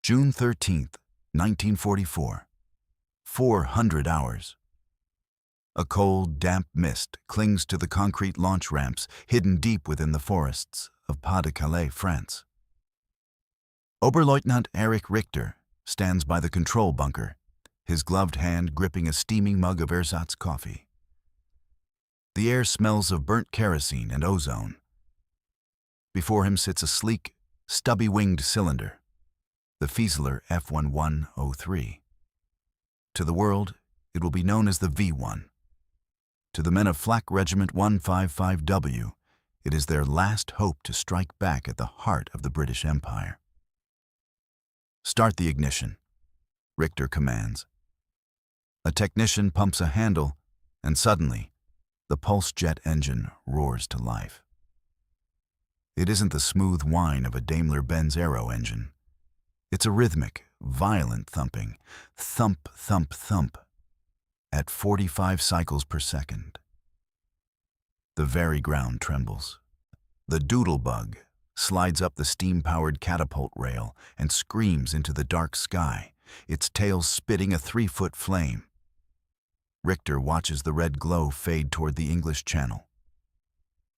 June 13th, 1944. 400 hours. A cold, damp mist clings to the concrete launch ramps hidden deep within the forests of Pas-de-Calais, France. Oberleutnant Erich Richter stands by the control bunker, his gloved hand gripping a steaming mug of ersatz coffee. The air smells of burnt kerosene and ozone. Before him sits a sleek, stubby-winged cylinder, the Fieseler F1103. To the world, it will be known as the V1. To the men of Flak Regiment 155W, it is their last hope to strike back at the heart of the British Empire. Start the ignition, Richter commands. A technician pumps a handle, and suddenly, the pulse jet engine roars to life. It isn't the smooth whine of a Daimler-Benz aero engine. It's a rhythmic, violent thumping, thump, thump, thump, at 45 cycles per second. The very ground trembles. The doodlebug slides up the steam-powered catapult rail and screams into the dark sky, its tail spitting a 3-foot flame. Richter watches the red glow fade toward the English Channel.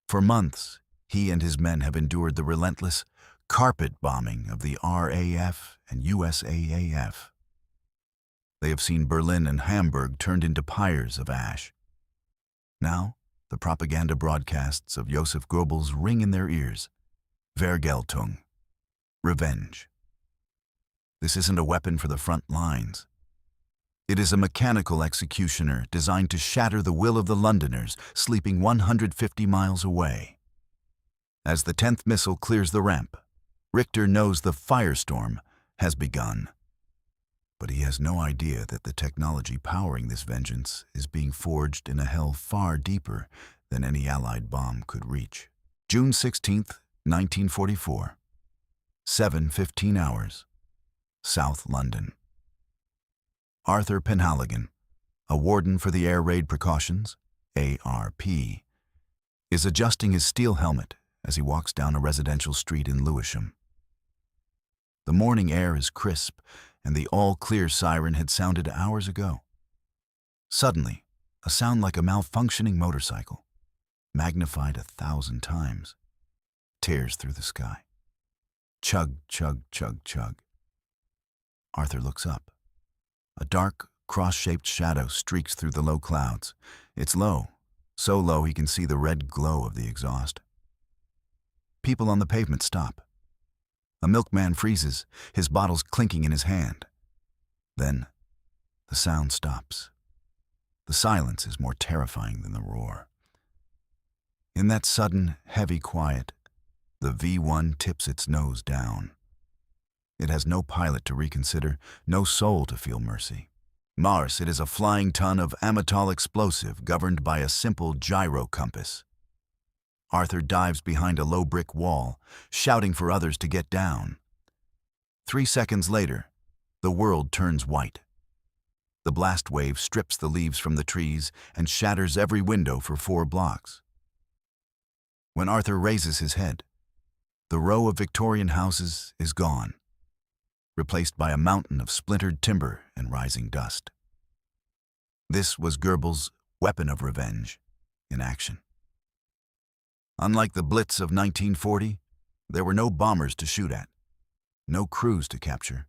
For months, he and his men have endured the relentless carpet bombing of the RAF and USAAF. They have seen Berlin and Hamburg turned into pyres of ash. Now, the propaganda broadcasts of Joseph Goebbels ring in their ears. Vergeltung. Revenge. This isn't a weapon for the front lines. It is a mechanical executioner designed to shatter the will of the Londoners sleeping 150 miles away. As the 10th missile clears the ramp, Richter knows the firestorm has begun. But he has no idea that the technology powering this vengeance is being forged in a hell far deeper than any Allied bomb could reach. June 16th, 1944. 7:15 hours. South London. Arthur Penhaligon, a warden for the Air Raid Precautions, ARP, is adjusting his steel helmet as he walks down a residential street in Lewisham. The morning air is crisp, and the all-clear siren had sounded hours ago. Suddenly, a sound like a malfunctioning motorcycle, magnified 1,000 times, tears through the sky. Chug, chug, chug, chug. Arthur looks up. A dark, cross-shaped shadow streaks through the low clouds. It's low, so low he can see the red glow of the exhaust. People on the pavement stop. A milkman freezes, his bottles clinking in his hand. Then, the sound stops. The silence is more terrifying than the roar. In that sudden, heavy quiet, the V1 tips its nose down. It has no pilot to reconsider, no soul to feel mercy. Mars, it is a flying ton of Amitol explosive governed by a simple gyro compass. Arthur dives behind a low brick wall, shouting for others to get down. 3 seconds later, the world turns white. The blast wave strips the leaves from the trees and shatters every window for 4 blocks. When Arthur raises his head, the row of Victorian houses is gone, replaced by a mountain of splintered timber and rising dust. This was Goebbels' weapon of revenge in action. Unlike the Blitz of 1940, there were no bombers to shoot at, no crews to capture,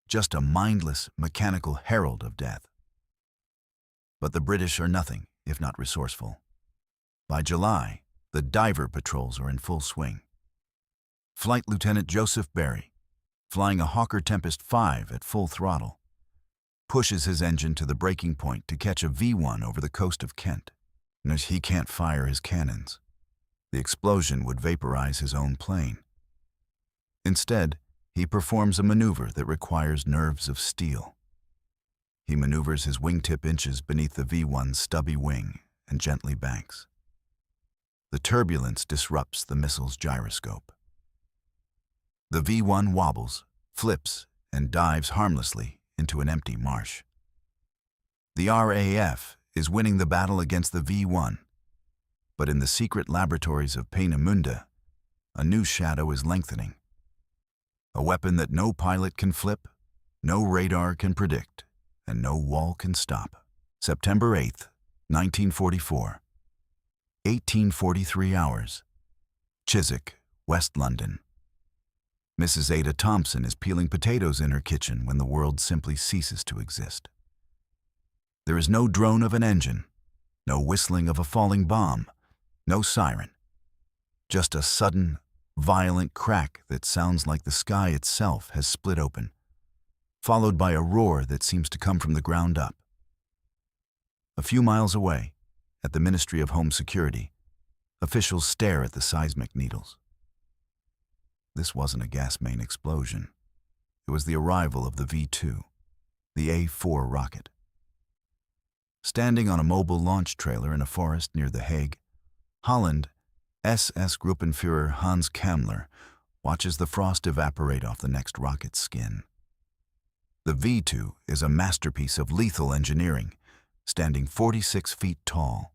just a mindless, mechanical herald of death. But the British are nothing if not resourceful. By July, the diver patrols are in full swing. Flight Lieutenant Joseph Barry, flying a Hawker Tempest 5 at full throttle, pushes his engine to the breaking point to catch a V1 over the coast of Kent. And he can't fire his cannons. The explosion would vaporize his own plane. Instead, he performs a maneuver that requires nerves of steel. He maneuvers his wingtip inches beneath the V1's stubby wing and gently banks. The turbulence disrupts the missile's gyroscope. The V1 wobbles, flips, and dives harmlessly into an empty marsh. The RAF is winning the battle against the V1, but in the secret laboratories of Peenemünde, a new shadow is lengthening. A weapon that no pilot can flip, no radar can predict, and no wall can stop. September 8th, 1944. 1843 hours. Chiswick, West London. Mrs. Ada Thompson is peeling potatoes in her kitchen when the world simply ceases to exist. There is no drone of an engine, no whistling of a falling bomb, no siren. Just a sudden, violent crack that sounds like the sky itself has split open, followed by a roar that seems to come from the ground up. A few miles away, at the Ministry of Home Security, officials stare at the seismic needles. This wasn't a gas main explosion. It was the arrival of the V-2, the A-4 rocket. Standing on a mobile launch trailer in a forest near The Hague, Holland, SS Gruppenführer Hans Kammler watches the frost evaporate off the next rocket's skin. The V-2 is a masterpiece of lethal engineering, standing 46 feet tall.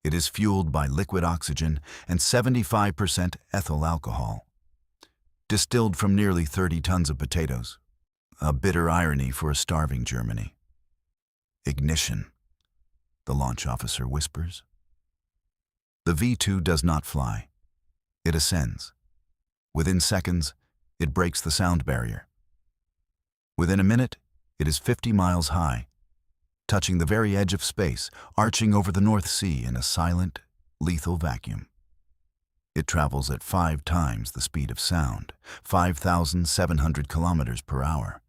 It is fueled by liquid oxygen and 75% ethyl alcohol, distilled from nearly 30 tons of potatoes. A bitter irony for a starving Germany. Ignition, the launch officer whispers. The V-2 does not fly. It ascends. Within seconds, it breaks the sound barrier. Within a minute, it is 50 miles high, touching the very edge of space, arching over the North Sea in a silent, lethal vacuum. It travels at 5 times the speed of sound, 5,700 kilometers per hour.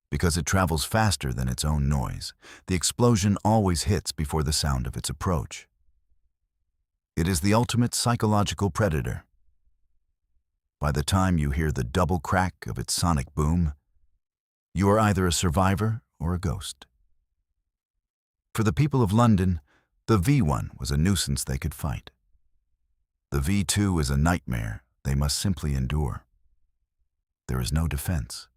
Because it travels faster than its own noise, the explosion always hits before the sound of its approach. It is the ultimate psychological predator. By the time you hear the double crack of its sonic boom, you are either a survivor or a ghost. For the people of London, the V-1 was a nuisance they could fight. The V-2 is a nightmare they must simply endure. There is no defense.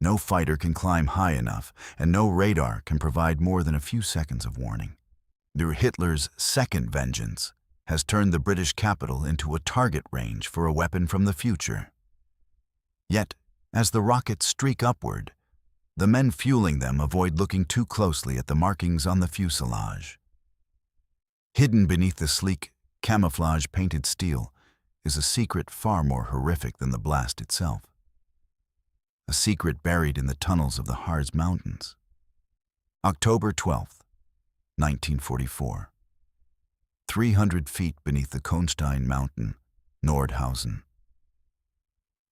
No fighter can climb high enough, and no radar can provide more than a few seconds of warning. Hitler's second vengeance has turned the British capital into a target range for a weapon from the future. Yet, as the rockets streak upward, the men fueling them avoid looking too closely at the markings on the fuselage. Hidden beneath the sleek, camouflage-painted steel is a secret far more horrific than the blast itself. A secret buried in the tunnels of the Harz Mountains. October 12th, 1944. 300 feet beneath the Konstein Mountain, Nordhausen.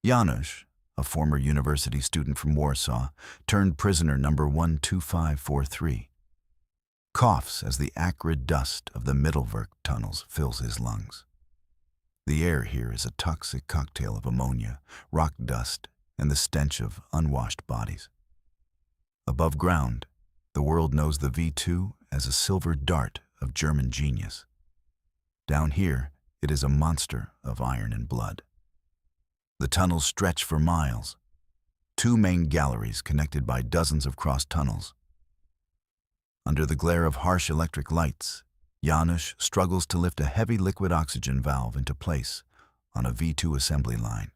Janusz, a former university student from Warsaw, turned prisoner number 12543, coughs as the acrid dust of the Mittelwerk tunnels fills his lungs. The air here is a toxic cocktail of ammonia, rock dust, and the stench of unwashed bodies. Above ground, the world knows the V-2 as a silver dart of German genius. Down here, it is a monster of iron and blood. The tunnels stretch for miles, 2 main galleries connected by dozens of cross tunnels. Under the glare of harsh electric lights, Janusz struggles to lift a heavy liquid oxygen valve into place on a V-2 assembly line.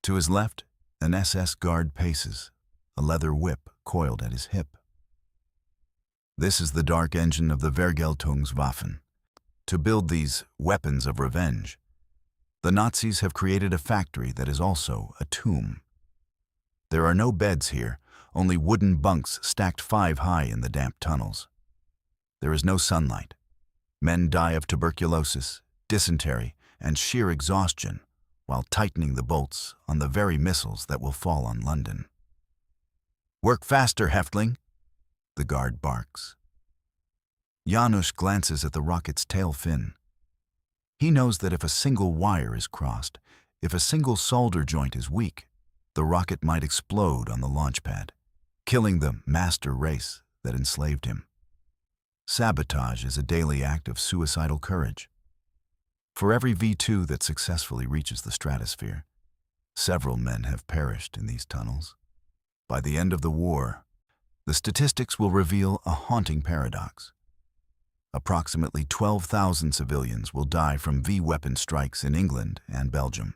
To his left, an SS guard paces, a leather whip coiled at his hip. This is the dark engine of the Vergeltungswaffen. To build these weapons of revenge, the Nazis have created a factory that is also a tomb. There are no beds here, only wooden bunks stacked 5 high in the damp tunnels. There is no sunlight. Men die of tuberculosis, dysentery, and sheer exhaustion while tightening the bolts on the very missiles that will fall on London. "Work faster, Häftling," the guard barks. Janusz glances at the rocket's tail fin. He knows that if a single wire is crossed, if a single solder joint is weak, the rocket might explode on the launch pad, killing the master race that enslaved him. Sabotage is a daily act of suicidal courage. For every V-2 that successfully reaches the stratosphere, several men have perished in these tunnels. By the end of the war, the statistics will reveal a haunting paradox. Approximately 12,000 civilians will die from V-weapon strikes in England and Belgium.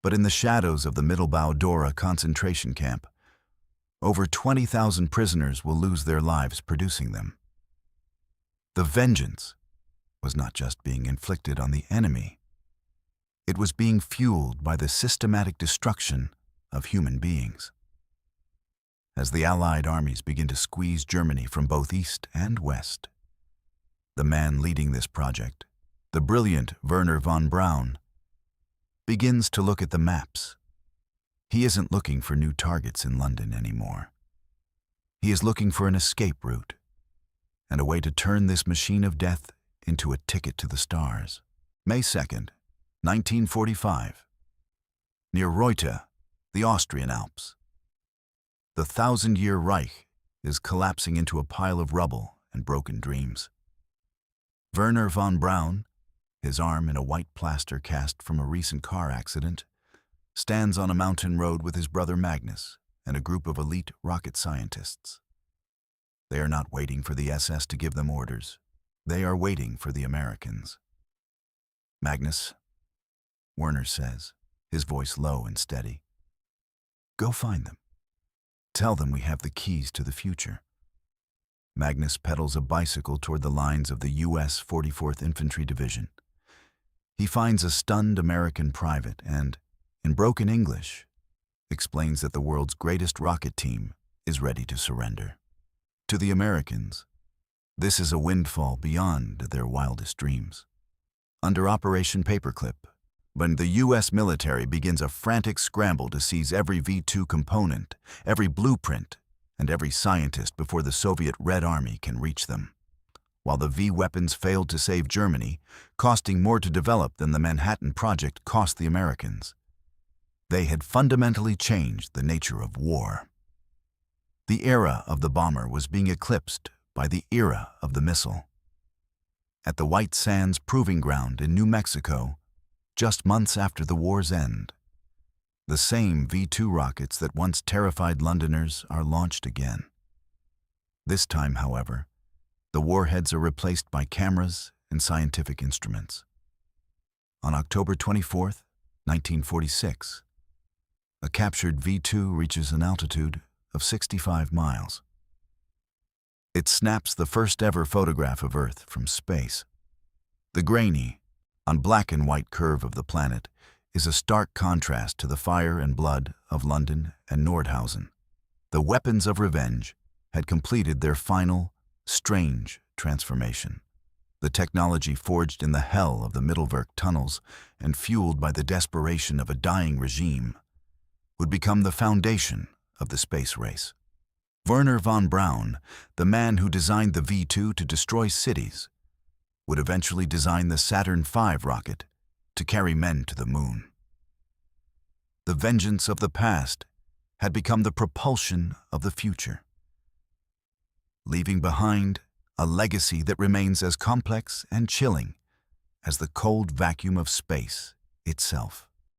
But in the shadows of the Mittelbau-Dora concentration camp, over 20,000 prisoners will lose their lives producing them. The vengeance was not just being inflicted on the enemy. It was being fueled by the systematic destruction of human beings. As the Allied armies begin to squeeze Germany from both east and west, the man leading this project, the brilliant Wernher von Braun, begins to look at the maps. He isn't looking for new targets in London anymore. He is looking for an escape route and a way to turn this machine of death into a ticket to the stars. May 2nd, 1945, near Reutte, the Austrian Alps. The 1,000-year Reich is collapsing into a pile of rubble and broken dreams. Wernher von Braun, his arm in a white plaster cast from a recent car accident, stands on a mountain road with his brother Magnus and a group of elite rocket scientists. They are not waiting for the SS to give them orders. They are waiting for the Americans. Magnus, Werner says, his voice low and steady, go find them. Tell them we have the keys to the future. Magnus pedals a bicycle toward the lines of the U.S. 44th Infantry Division. He finds a stunned American private and, in broken English, explains that the world's greatest rocket team is ready to surrender. To the Americans, this is a windfall beyond their wildest dreams. Under Operation Paperclip, when the U.S. military begins a frantic scramble to seize every V-2 component, every blueprint, and every scientist before the Soviet Red Army can reach them. While the V-weapons failed to save Germany, costing more to develop than the Manhattan Project cost the Americans, they had fundamentally changed the nature of war. The era of the bomber was being eclipsed by the era of the missile. At the White Sands Proving Ground in New Mexico, just months after the war's end, the same V-2 rockets that once terrified Londoners are launched again. This time, however, the warheads are replaced by cameras and scientific instruments. On October 24, 1946, a captured V-2 reaches an altitude of 65 miles. It snaps the first ever photograph of Earth from space. The grainy, on black and white curve of the planet is a stark contrast to the fire and blood of London and Nordhausen. The weapons of revenge had completed their final, strange transformation. The technology forged in the hell of the Mittelwerk tunnels and fueled by the desperation of a dying regime would become the foundation of the space race. Wernher von Braun, the man who designed the V-2 to destroy cities, would eventually design the Saturn V rocket to carry men to the moon. The vengeance of the past had become the propulsion of the future, leaving behind a legacy that remains as complex and chilling as the cold vacuum of space itself.